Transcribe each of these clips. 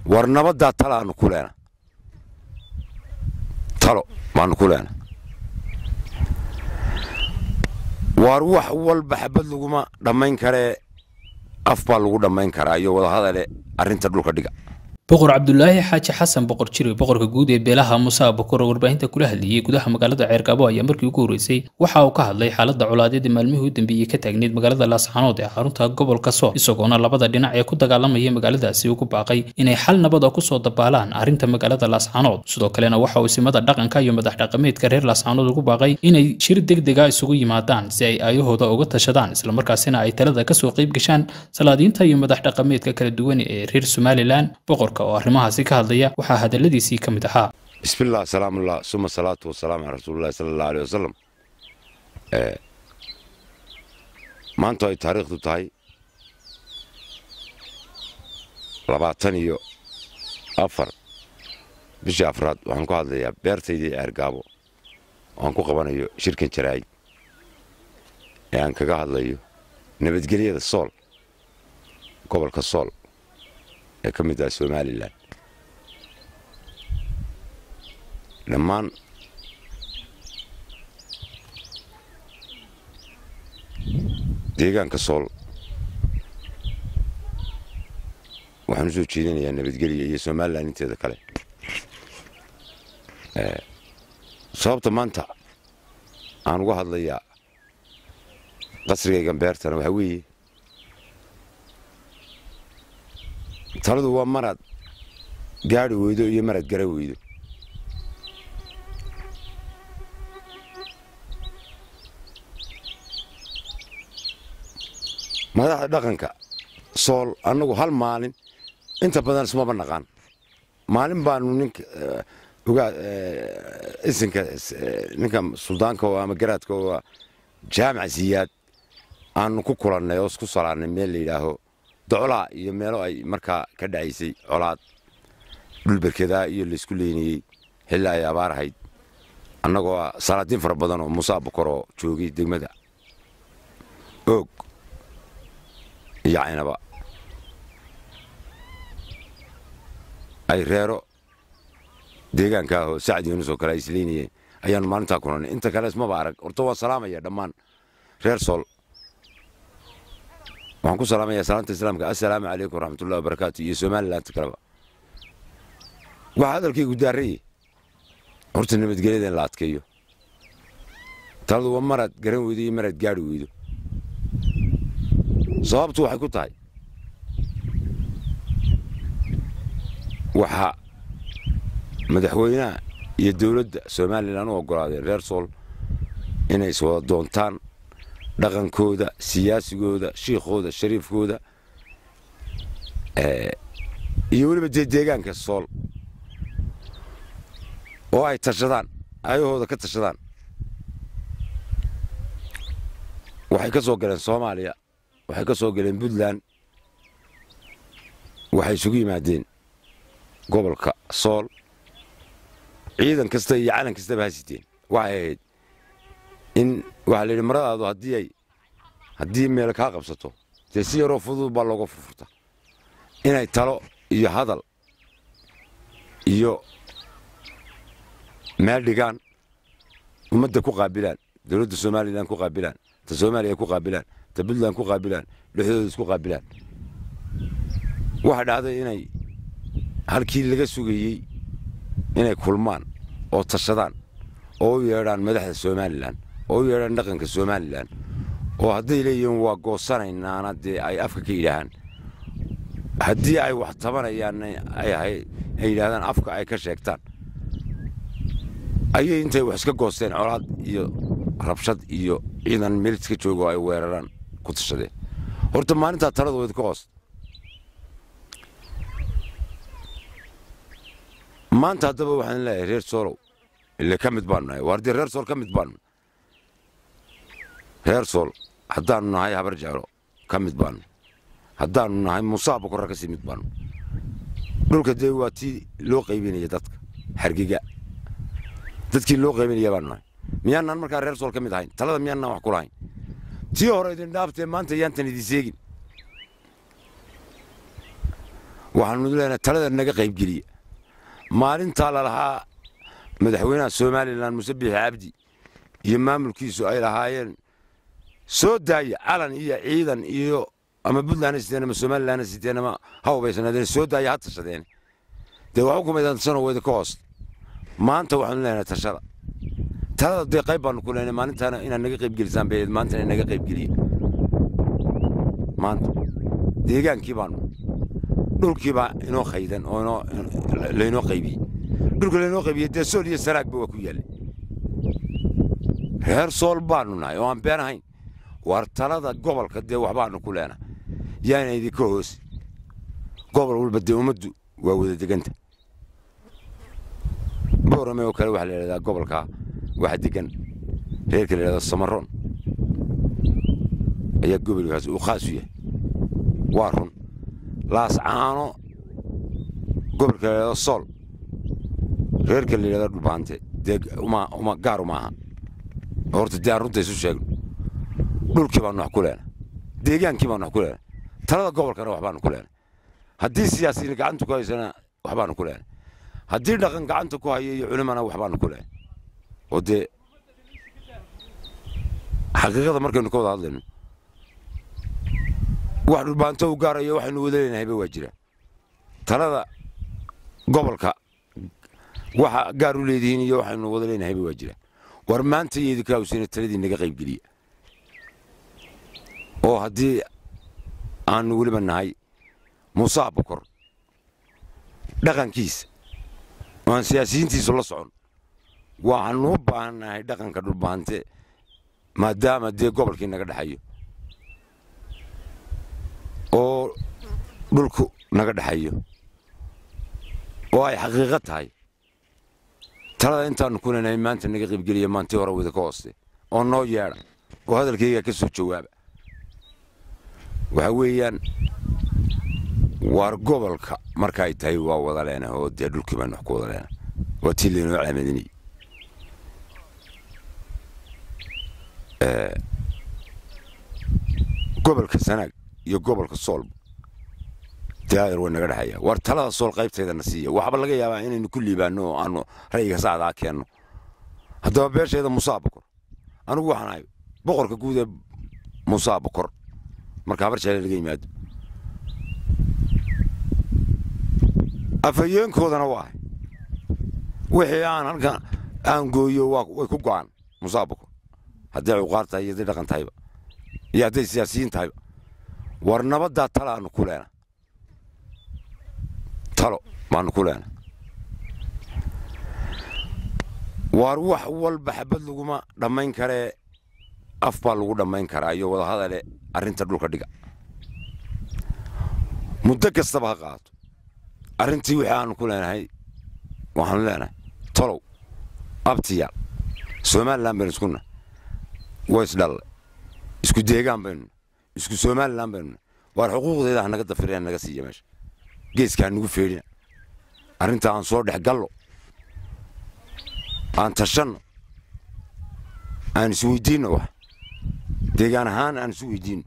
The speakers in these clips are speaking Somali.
ورنبدا تلا نقولنا تلو ما نقولنا وروح والبحبد لقما دمين كره أفضل لقو دمين كره أيوة هذا اللي أرنت دلوك دقة boqor Cabdullaahi Xaaji Xasan boqor jiri boqorka guud ee beelaha Musa Bakor warbaahinta kula hadlayay gudaha magaalada Ceergabo ayaa markii ugu horeysay waxa uu ka hadlay xaaladda colaadeed ee maalmihii u dambeeyay ka taagneed magaalada Laascaanood ee xarunta gobolka Sool isagoona labada dhinac ee ku dagaalamaya magaaladaasi ugu baaqay inay xal nabad ah ku soo dabaalaan arrinta magaalada Laascaanood sidoo kalena waxa uu simada dhaqanka iyo madax dhaqameedka reer Laascaanood ugu baaqay inay shir degdeg ah isugu yimaadaan si ay ayahooda uga tashadaan isla markaasina ay talada ka soo qayb gashaan salaadiinta iyo madax dhaqameedka kala duwan ee reer Somaliland boqorka وأرمها كهذية وحاهد الذي سيكم دحاء بسم الله سلام الله ثم الصلاة والسلام على رسول الله صلى الله عليه وسلم ما أنت تاريخ تاي رباطنيو أفر بيجي أفراد وعنكو هذا بيرتي دي أرجابو وعنكو قبانيو شركة شراي يعني كجاه هذا نبت جريه الصول قبل كالصول كمدة Somaliland لما deegaanka Sool waxaan soo jeedinayaa nabadgelyo iyo Somaliland inteeda kale sababta maanta aan uga hadlayaa qasrigayga beertana waxa weeye taladu waa marad gaari weydo iyo marad gara weydo madaxda dhaqanka Sool anagu hal maalin inta badan isma banaqaan maalin baanu ninka uga isinka ninka suldaanka ama garaadka oo jaamac siyaad aanu ku kulannay oo isku salaanay meel la yiraahdo دولة يميلو أي مركا كدعيسي علاد بالبركدا يلي سكوليني هلا يا بارهيد أنا قوا سلاطين فربضان ومصاب بكرو شوقي دقمدا أوك يعني بقى أي ريرو ديجان كاهو سعد يونس وكرايسليني أيان ما نتاكلون أنت كلاس ما بعرف ارتوى سلامة يا دمان رير سول وعنكو سلام يا سلامة السلام عليكم ورحمة الله وبركاته يا Somaliland تكلم وهذا الكي قداري horta nabadgelyada in la adkeeyo taladu waa marad garan weydo iyo marad gaari weydo sababtu waxay ku tahay waxa madaxweynaha iyo dawladda Somaliland u ogolaaday reer Sool inay soo doontaan dhaqankooda siyaasigooda shiikhooda shariifkooda iyo waliba deegaanka Sool oo ay tashadaan ayahooda ka tashadaan waxay ka soo galeen Soomaaliya waxay ka soo galeen Puntland waxay isugu yimaadeen gobolka Sool ciidan kasta iyo calan kasta ba hasiteen waxay ahayd in waxa la yiri maradaadu haddii meel ka qabsato si yaro fudud baa looga furfurta inay talo iyo hadal iyo meel dhigaan ummadda ku qaabilaan dawladda Somaliland ku qaabilaan ta Soomaaliya ku qaabilaan ta Puntland ku qaabilaan dhexdooda isku qaabilaan waxa dhacday inay halkii laga sugayay inay kulmaan oo tashadaan oo yeeraan madaxda Somaliland oo yeeraan dhaqanka Somaliland oo haddii leeyihiin waa goosanaynaana dee ay afka ka yidhaahaan haddii ay wax tabanayaan ay yidhaahdaan afka ay ka sheegtaan ayay intay wax iska goosteen colaad iyo rabshad iyo ciidan meel iska joogo ay weeraraan ku tashadeen horta maalinta taladooda ka hoos maanta haddaba waxaan leeyahay reer Soolow اللي كمد بانه واردي رير سول كمد بانه رير سول حدان هاي هبرجع له كمد بانه حدان هاي مصاب وكرة كسيمد بانه دول كده واتي لو قيبين يدتك حرقيقة دتك لو قيبين يبانه ميانا مركا رير سول كمد هاين ثلاثة ميانا وحكولاين تيو هرايدين دافتين ما انت يانتني دي سيجين waxaanu leenahay talada naga qayb geliya maalinta la lahaa madaxweynaha Soomaaliland Muuse Biixi Cabdi iyo maamulkiisu ay lahaayeen soo daaya calan iyo ciidan iyo ama Puntland sideen ama Somaliland sideen ama hawbaysanadeen soo daaya had tashadeen de waxa ku meedan sano wada ka hoos maanta waxaan leenahay tashada talada de qayb baan ku leenahay maalintaana inaan naga qayb gelisaan beed maanta naga qayb geliya maanta deegaankii baan dhulkii baa inoo khaydan oo inoo leeno qaybi dhulka leeno qaybi de sool iyo saraag baa ku yaal reer sool baanu nahay oo aan beenahayn war talada gobolka de waxbaanu ku leenahay yaana idinka hoos gobol walba de umadu waa wada deganta boorame oo kale waxa la yiraahdaa gobolka waxa degan reerka la yiraahdo Samaroon ayaa gobolkaas u khaas u yahay waa run laas caano gobolka la yiraahdo Sool reerka la yiraahdo Dhulbaante deeg uma gaar uma aha horta diyaar runta isu sheegno dhulkii baan wax ku leenahay deegaankii baan wax ku leenahay talada gobolkana wax baan ku leenahay haddii siyaasiyiin gacanta ku haysana wax baan ku leenahay haddii dhaqan gacanta ku hayo iyo culimana wax baan ku leenahay oo de xaqiiqada markaynu ka wada hadlayno wax Dhulbaante u gaarayo waxaynu wada leenahay waa jira talada gobolka waxa gaar u leedihiin iyo waxaynu wada leenahay waa jira war maanta yeedi ka usina taladii naga qayb geliya oo haddii aan waliba nahay Muuse Bokor dhaqankiisa waan siyaasiyiintiisa la socon waxaanu u baahanahay dhaqanka Dhulbaante maadaama dee gobolkii naga dhaxayo oo dhulku naga dhaxayo oo ay xaqiiqo tahay talada intaanu ku leenahay maanta naga qayb geliya maanta hore wada ka hooste oo noo yeedha oo hadalkayga ka soo jawaaba waxa weeyaan war gobolka marka ay tahay waa wada leenahay oo dee dhulkii baan wax ku wada leenahay waa tii leeno calamadini gobolka Sanaag iyo gobolka Sool daayir wana naga dhaxaya war talada Sool qaybteeda nasiiyo waxba laga yaabaa inaynu ku liibaano oo aanu rayga saacada keeno haddaba beesheeda Muuse Bokor anigu waxaan ahay boqorka guud ee Muuse Bokor marka habar jaalay laga yimaado afayeenkoodana waa wixii aan halkan aan gooyo way ku go'an Muuse Bokor haddii ay qaarta iyo dhaqan tahayba iyo haddii siyaasiyiin tahayba war nabadda tala aanu ku leenahay talo maanu ku leenahay war wax walba xabad laguma dhamayn karee af baa lagu dhamayn karaa iyo wada hadale arrinta dhulka dhiga muddo kastaba ha qaato arrintii wixii aanu ku leenahay waxaanu leenahay talow abtiyaal Somaliland baan isku nahay way isdhal isku deegaan baan isku Somaliland baan war xuquuqdeeda naga dafireen naga siiyo meesha geeska nagu feedina arrinta aan soo dhex gallo aan tashan aan isu weydiino wax deegaan ahaan aan isu weydiino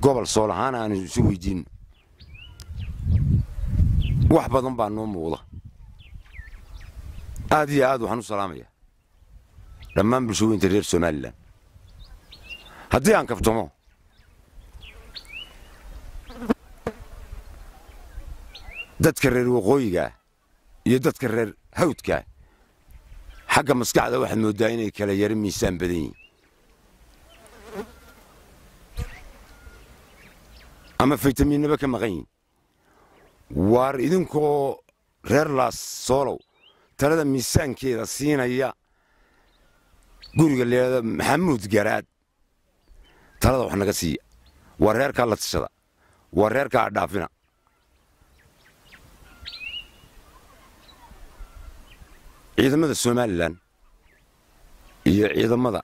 gobol Sool ahaan aan isu weydiino wax badan baa noo muuqda aad iyo aad waxaan u salaamayaa dhammaan bulshooyinka reer Somaliland haddii aan kaftamo dadka reer waqooyiga iyo dadka reer hawdka xagga maskaxda waxaad moodaa inay kala yar miisaan badan yihiin ama faytamiinaba ka maqan yihiin war idinkoo reer Laas Soolow talada miisaankeeda siinaya guriga leeyahay Maxamuud Garaad talada wax naga siiya war reerka la tashada war reerka dhaafina ciidamada Somaliland iyo ciidamada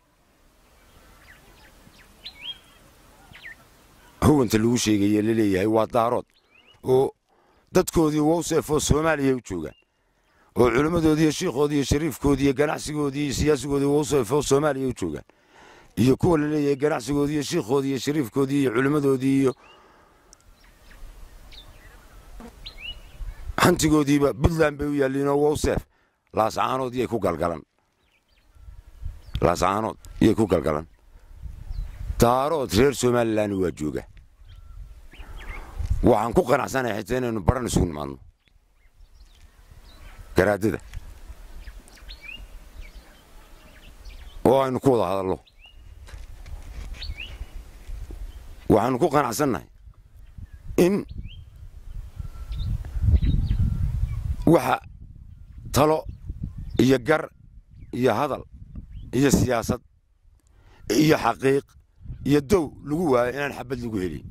hawanta lagu sheegay leeyahay waa daarood oo dadkoodii wawseefo Soomaaliya u joogan oo culimadoodii sheekhoodii iyo shariifkoodii iyo ganacsigoodii iyo siyaasigoodii wawseefo Soomaaliya u joogan iyo kuwa leeyahay ganacsigoodii iyo sheekhoodii iyo shariifkoodii iyo culimadoodii iyo hantigoodiiba Puntland bay u yaalliinoo Wowseef laascaanood iyay ku galgalan laascaanood iyay ku galgalan daarood reer Somaliland waa jooga waxaan ku qanacsanahay xitaa inaynu baran isugu nimaadno garaadada oo aynu ku wada hadallo waxaanu ku qanacsanahay in waxa talo iyo gar iyo hadal iyo siyaasad iyo xaqiiq iyo dow lagu waayo inaan xabad lagu helin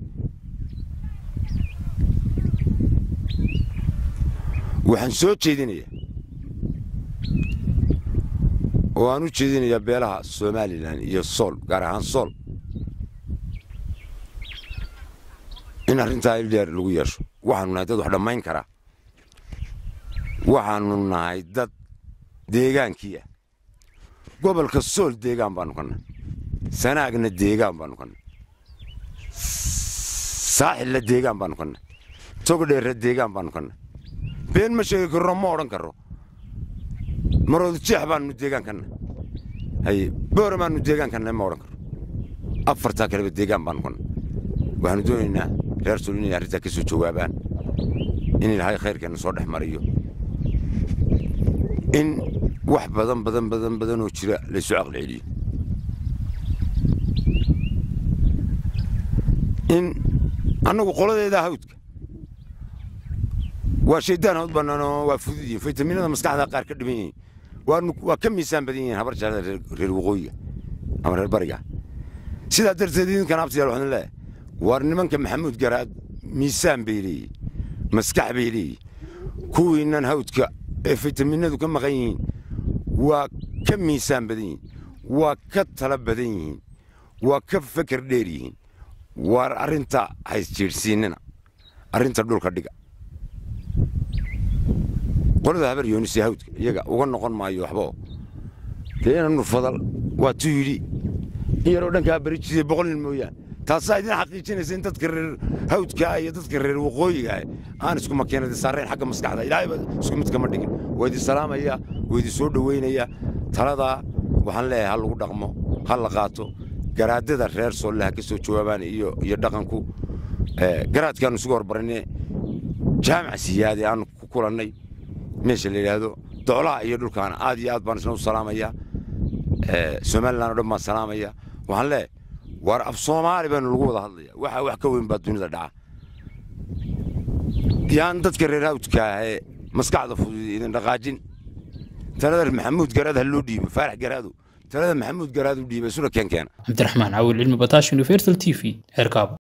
waxaan soo jeedinayaa oo aan u jeedinayaa beelaha Somaliland iyo Sool gaar ahaan Sool in arrintaa dheer lagu yeesho waxaanu nahay dad wax dhammayn kara waxaanu nahay dad deegaankii ah gobolka Sool deegaan baanu ka nahay Sanaagna deegaan baanu ka nahay Saaxil deegaan baanu ka nahay Togdheer deegaan baanu ka nahay been ma sheegi karo ma oran karo marood jeex baanu deegaan ka nahay hay booramaanu deegaan ka nahay ma oran karo afarta kale deegaan baanu ka nahay waxaanu doonaynaa reer Sool inay arrinta ka soo jawaabaan in Ilaahay khayrkeena soo dhex mariyo in wax badan oo jira la soo aqal celiyo in annagu qoladeeda hawdka waa shaydaan hawd banaan oo waa fududiin faytaminada maskaxda qaar ka dhiman yihiin waa ka miisaan badan yihiin habar jaalada reer waqooyiga ama reer bariga sidaa darteed idinkan abtiyaal waxaan leeyahay war nimanka Maxamuud Garaad miisaan bay leeyihiin maskax bay leeyihiin kuwiinan hawdka ee faytaminadu ka maqan yihiin waa ka miisaan badan yihiin waa ka tala badan yihiin waa ka fakar dheer yihiin war arrinta hays jeersiinina arrinta dhulka dhiga qolada habar Yoonis hawdka iyaga uga noqon maayo waxba keenanu fadal waa tuyiri iyaro dhanka barijiye 100 nin mooyaan taasay idin xaqiijinaysa in dadka reer hawdka iyo dadka reer waqooyiga aan isku makiinada saareen xagga maskaxda Ilaahay isku mid kama dhigin waydi salaamaya waydi soo dhaweynaya talada waxaan leeyahay hal lagu dhaqmo hal la qaato garaadada reer Sool ka soo jawaabaan iyo dhaqanku garaadkan isugu horbarinay jaamac siyaadi aan ku kulanay meesha la yiraahdo doolaha iyo dhulkaan aad iyo aad baan isna u salaamaya Somaliland oo dhammaan salaamaya waxaan leeyahay war af Soomaali baan lagu wada hadlaya waxa wax ka weyn baa dunida dhaca yaan dadka reer hawdka maskaxda fudud idin dhaqaajin talada Maxamuud Garaad ha loo dhiibo Faarax Garaado talada Maxamuud Garaad u dhiibay sura keen Cabdiraxmaan Cawil cilmi Bataash Universal TV Herkaab